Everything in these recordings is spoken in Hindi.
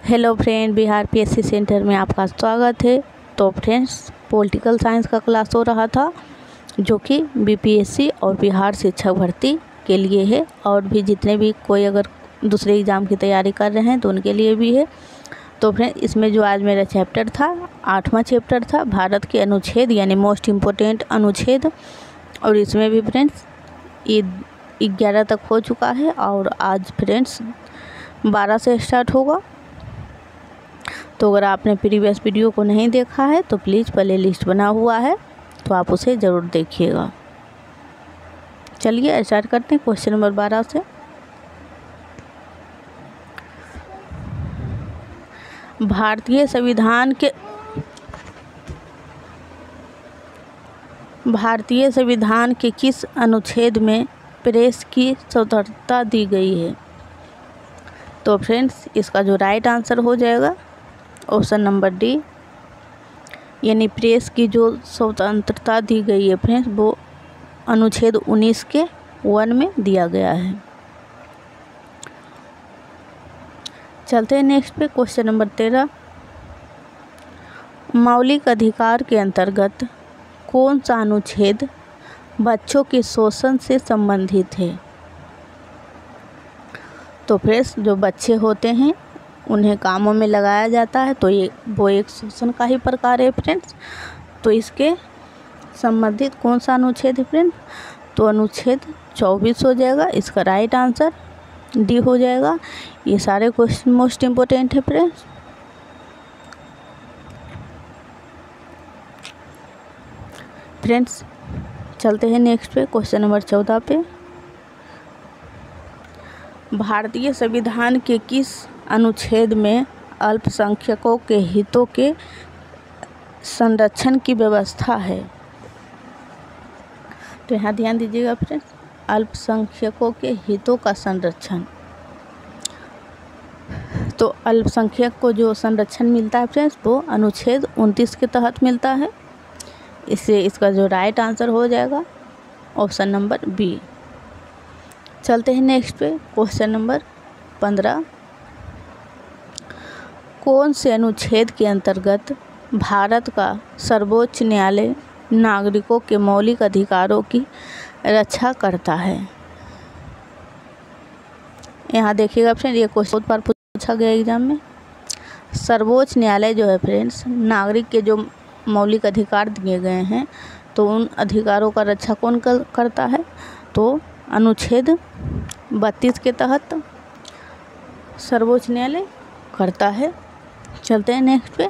Hello friend, Bihar PSC centre में आपका स्वागत है। तो फ्रेंड्स, पॉलिटिकल साइंस का क्लास हो रहा था जो कि बीपीएससी और बिहार शिक्षक भर्ती के लिए है, और भी जितने भी कोई अगर दूसरे एग्ज़ाम की तैयारी कर रहे हैं तो उनके लिए भी है। तो फ्रेंड, इसमें जो आज मेरा चैप्टर था 8वां चैप्टर था भारत के अनुच्छेद यानी मोस्ट इम्पोर्टेंट अनुच्छेद, और इसमें भी फ्रेंड्स ये 11 तक हो चुका है और आज फ्रेंड्स 12 से स्टार्ट होगा। तो अगर आपने प्रीवियस वीडियो को नहीं देखा है तो प्लीज़ प्ले लिस्ट बना हुआ है, तो आप उसे ज़रूर देखिएगा। चलिए स्टार्ट करते हैं क्वेश्चन नंबर 12 से। भारतीय संविधान के किस अनुच्छेद में प्रेस की स्वतंत्रता दी गई है? तो फ्रेंड्स, इसका जो राइट आंसर हो जाएगा ऑप्शन नंबर डी, यानी प्रेस की जो स्वतंत्रता दी गई है फ्रेंड्स वो अनुच्छेद 19 के 1 में दिया गया है। चलते हैं नेक्स्ट पे, क्वेश्चन नंबर 13। मौलिक अधिकार के अंतर्गत कौन सा अनुच्छेद बच्चों के शोषण से संबंधित है? तो फ्रेंड्स, जो बच्चे होते हैं उन्हें कामों में लगाया जाता है, तो वो एक शोषण का ही प्रकार है फ्रेंड्स। तो इसके संबंधित कौन सा अनुच्छेद है फ्रेंड्स? तो अनुच्छेद 24 हो जाएगा। इसका राइट आंसर डी हो जाएगा। ये सारे क्वेश्चन मोस्ट इम्पोर्टेंट है फ्रेंड्स। फ्रेंड्स, चलते हैं नेक्स्ट पे, क्वेश्चन नंबर 14 पे। भारतीय संविधान के किस अनुच्छेद में अल्पसंख्यकों के हितों के संरक्षण की व्यवस्था है? तो यहाँ ध्यान दीजिएगा फ्रेंड्स, अल्पसंख्यकों के हितों का संरक्षण। तो अल्पसंख्यक को जो संरक्षण मिलता है फ्रेंड्स वो अनुच्छेद 29 के तहत मिलता है। इससे इसका जो राइट आंसर हो जाएगा ऑप्शन नंबर बी। चलते हैं नेक्स्ट पे, क्वेश्चन नंबर 15। कौन से अनुच्छेद के अंतर्गत भारत का सर्वोच्च न्यायालय नागरिकों के मौलिक अधिकारों की रक्षा करता है? यहाँ देखिएगा फ्रेंड, ये क्वेश्चन बहुत बार पूछा गया एग्जाम में। सर्वोच्च न्यायालय जो है फ्रेंड्स, नागरिक के जो मौलिक अधिकार दिए गए हैं तो उन अधिकारों का रक्षा कौन करता है? तो अनुच्छेद 32 के तहत सर्वोच्च न्यायालय करता है। चलते हैं नेक्स्ट पे।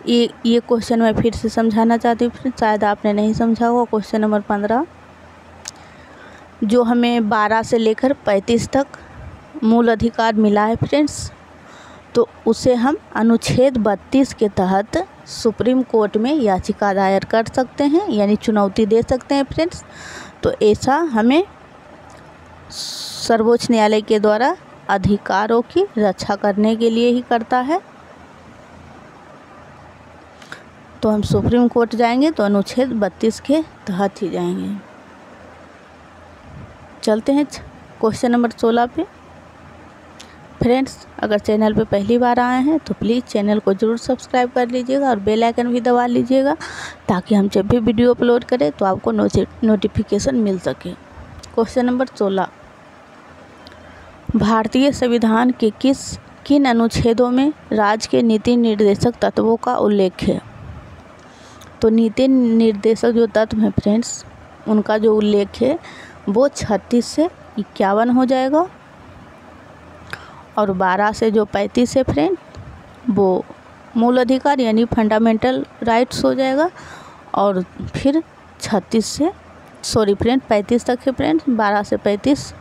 ये क्वेश्चन मैं फिर से समझाना चाहती हूँ, शायद आपने नहीं समझा होगा। क्वेश्चन नंबर 15 जो हमें 12 से लेकर 35 तक मूल अधिकार मिला है फ्रेंड्स, तो उसे हम अनुच्छेद 32 के तहत सुप्रीम कोर्ट में याचिका दायर कर सकते हैं, यानी चुनौती दे सकते हैं फ्रेंड्स। तो ऐसा हमें सर्वोच्च न्यायालय के द्वारा अधिकारों की रक्षा करने के लिए ही करता है। तो हम सुप्रीम कोर्ट जाएंगे तो अनुच्छेद 32 के तहत ही जाएंगे। चलते हैं क्वेश्चन नंबर 16 पे। फ्रेंड्स, अगर चैनल पे पहली बार आए हैं तो प्लीज़ चैनल को ज़रूर सब्सक्राइब कर लीजिएगा और बेल आइकन भी दबा लीजिएगा, ताकि हम जब भी वीडियो अपलोड करें तो आपको नोटिफिकेशन मिल सके। Question number 16। भारतीय संविधान के किन अनुच्छेदों में राज्य के नीति निर्देशक तत्वों का उल्लेख है? तो नीति निर्देशक जो तत्व हैं फ्रेंड्स, उनका जो उल्लेख है वो 36 से 51 हो जाएगा, और 12 से जो 35 है फ्रेंड वो मूल अधिकार यानी फंडामेंटल राइट्स हो जाएगा, और फिर 35 तक है फ्रेंड, 12 से 35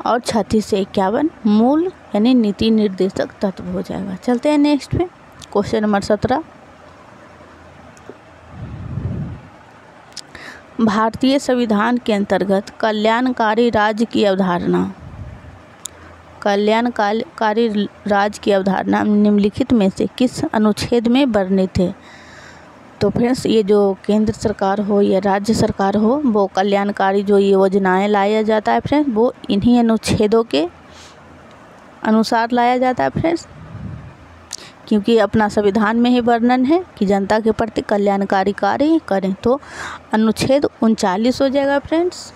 और 36 से 51 मूल यानी नीति निर्देशक तत्व हो जाएगा। चलते हैं नेक्स्ट पे, क्वेश्चन नंबर 17। भारतीय संविधान के अंतर्गत कल्याणकारी राज्य की अवधारणा निम्नलिखित में से किस अनुच्छेद में वर्णित है? तो फ्रेंड्स ये जो केंद्र सरकार हो या राज्य सरकार हो, वो कल्याणकारी जो योजनाएं लाया जाता है फ्रेंड्स, वो इन्हीं अनुच्छेदों के अनुसार लाया जाता है फ्रेंड्स, क्योंकि अपना संविधान में ही वर्णन है कि जनता के प्रति कल्याणकारी कार्य करें। तो अनुच्छेद 39 हो जाएगा फ्रेंड्स।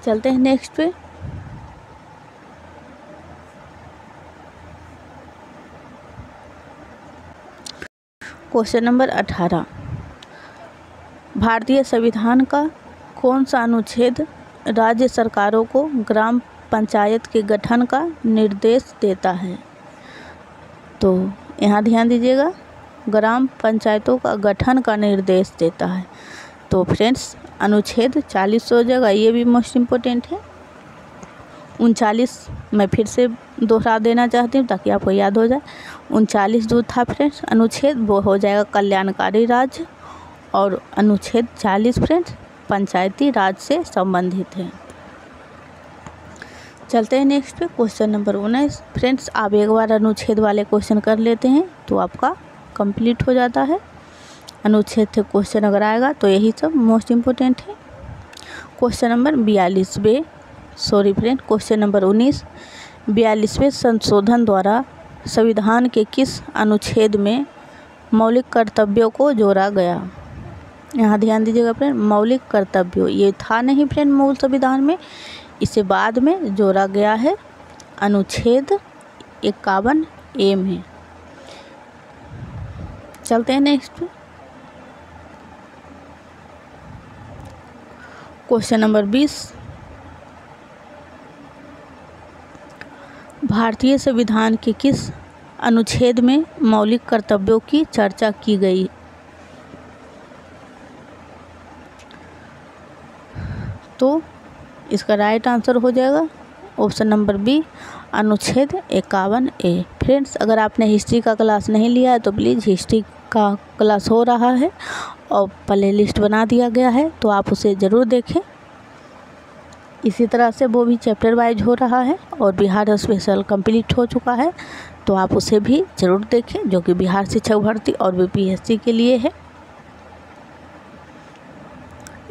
चलते हैं नेक्स्ट पे। क्वेश्चन नंबर 18, भारतीय संविधान का कौन सा अनुच्छेद राज्य सरकारों को ग्राम पंचायत के गठन का निर्देश देता है? तो यहाँ ध्यान दीजिएगा, ग्राम पंचायतों का गठन का निर्देश देता है। तो फ्रेंड्स अनुच्छेद 40 हो जाएगा, ये भी मोस्ट इम्पोर्टेंट है। 39 मैं फिर से दोहरा देना चाहती हूँ ताकि आपको याद हो जाए। 39 जो था फ्रेंड्स अनुच्छेद, वो हो जाएगा कल्याणकारी राज्य, और अनुच्छेद 40 फ्रेंड्स पंचायती राज से संबंधित है। चलते हैं नेक्स्ट पे। क्वेश्चन नंबर 19 फ्रेंड्स, आप एक बार अनुच्छेद वाले क्वेश्चन कर लेते हैं तो आपका कंप्लीट हो जाता है। अनुच्छेद से क्वेश्चन अगर आएगा तो यही सब मोस्ट इम्पोर्टेंट है। क्वेश्चन नंबर 19 42वें संशोधन द्वारा संविधान के किस अनुच्छेद में मौलिक कर्तव्यों को जोड़ा गया? यहाँ ध्यान दीजिएगा फ्रेंड, मौलिक कर्तव्यों ये था नहीं फ्रेंड मूल संविधान में, इसे बाद में जोड़ा गया है। अनुच्छेद 51A में। चलते हैं नेक्स्ट पे। क्वेश्चन नंबर 20, भारतीय संविधान के किस अनुच्छेद में मौलिक कर्तव्यों की चर्चा की गई? तो इसका राइट आंसर हो जाएगा ऑप्शन नंबर बी, अनुच्छेद 51A। फ्रेंड्स अगर आपने हिस्ट्री का क्लास नहीं लिया है तो प्लीज़ हिस्ट्री का क्लास हो रहा है और प्ले लिस्ट बना दिया गया है, तो आप उसे ज़रूर देखें। इसी तरह से वो भी चैप्टर वाइज हो रहा है और बिहार स्पेशल कंप्लीट हो चुका है, तो आप उसे भी ज़रूर देखें, जो कि बिहार शिक्षक भर्ती और बीपीएससी के लिए है।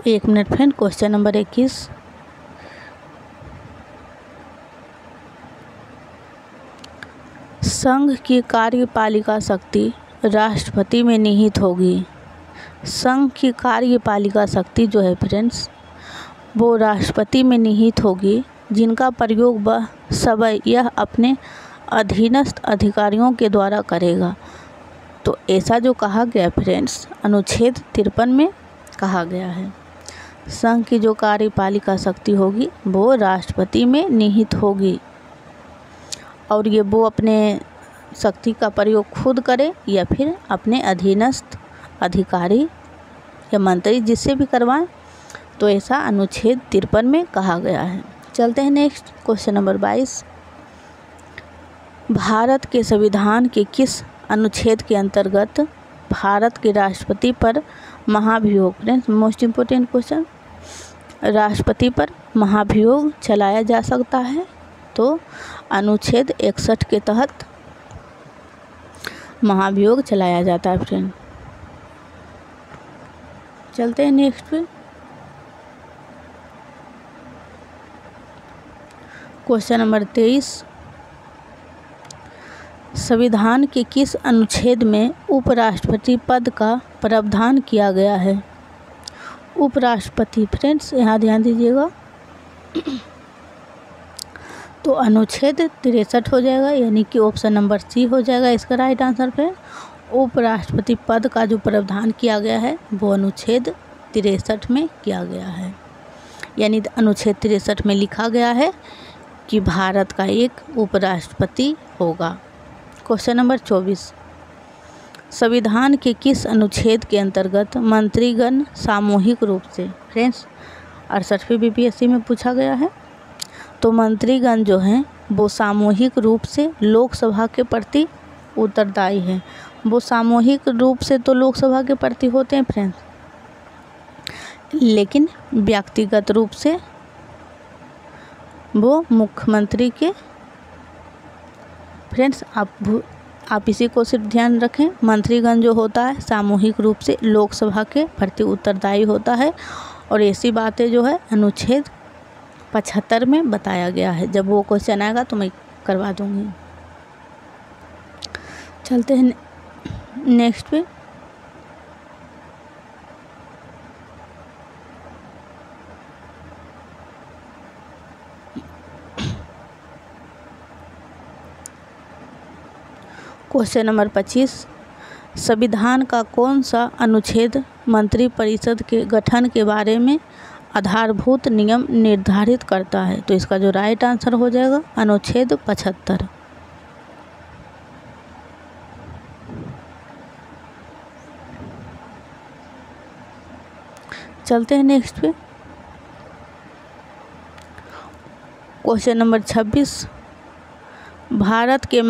1 मिनट फ्रेंड। क्वेश्चन नंबर 21, संघ की कार्यपालिका शक्ति राष्ट्रपति में निहित होगी। संघ की कार्यपालिका शक्ति जो है फ्रेंड्स, वो राष्ट्रपति में निहित होगी, जिनका प्रयोग वह समय यह अपने अधीनस्थ अधिकारियों के द्वारा करेगा। तो ऐसा जो कहा गया फ्रेंड्स अनुच्छेद 53 में कहा गया है, संघ की जो कार्यपालिका शक्ति होगी वो राष्ट्रपति में निहित होगी, और ये वो अपने शक्ति का प्रयोग खुद करे या फिर अपने अधीनस्थ अधिकारी या मंत्री जिससे भी करवाएं, तो ऐसा अनुच्छेद 53 में कहा गया है। चलते हैं नेक्स्ट। क्वेश्चन नंबर 22, भारत के संविधान के किस अनुच्छेद के अंतर्गत भारत के राष्ट्रपति पर महाभियोग, फ्रेंड्स मोस्ट इम्पोर्टेंट क्वेश्चन, राष्ट्रपति पर महाभियोग चलाया जा सकता है? तो अनुच्छेद 61 के तहत महाभियोग चलाया जाता है फ्रेंड। चलते हैं नेक्स्ट पे। क्वेश्चन नंबर 23, संविधान के किस अनुच्छेद में उपराष्ट्रपति पद का प्रावधान किया गया है? उपराष्ट्रपति फ्रेंड्स यहाँ ध्यान दीजिएगा, तो अनुच्छेद 63 हो जाएगा, यानी कि ऑप्शन नंबर सी हो जाएगा इसका राइट आंसर फ्रेंड। उपराष्ट्रपति पद का जो प्रावधान किया गया है वो अनुच्छेद 63 में किया गया है, यानी अनुच्छेद 63 में लिखा गया है कि भारत का एक उपराष्ट्रपति होगा। क्वेश्चन नंबर 24, संविधान के किस अनुच्छेद के अंतर्गत मंत्रीगण सामूहिक रूप से, फ्रेंड्स 68वें बीपीएससी में पूछा गया है, तो मंत्रीगण जो हैं वो सामूहिक रूप से लोकसभा के प्रति उत्तरदायी हैं। वो सामूहिक रूप से तो लोकसभा के प्रति होते हैं फ्रेंड्स, लेकिन व्यक्तिगत रूप से वो मुख्यमंत्री के, फ्रेंड्स आप इसी को सिर्फ ध्यान रखें। मंत्रीगण जो होता है सामूहिक रूप से लोकसभा के प्रति उत्तरदायी होता है, और ऐसी बातें जो है अनुच्छेद 75 में बताया गया है। जब वो क्वेश्चन आएगा तो मैं करवा दूंगी। चलते हैं नेक्स्ट पे। क्वेश्चन नंबर 25, संविधान का कौन सा अनुच्छेद मंत्रिपरिषद के गठन के बारे में आधारभूत नियम निर्धारित करता है? तो इसका जो राइट आंसर हो जाएगा अनुच्छेद 75। चलते हैं नेक्स्ट पे। क्वेश्चन नंबर 26, भारत के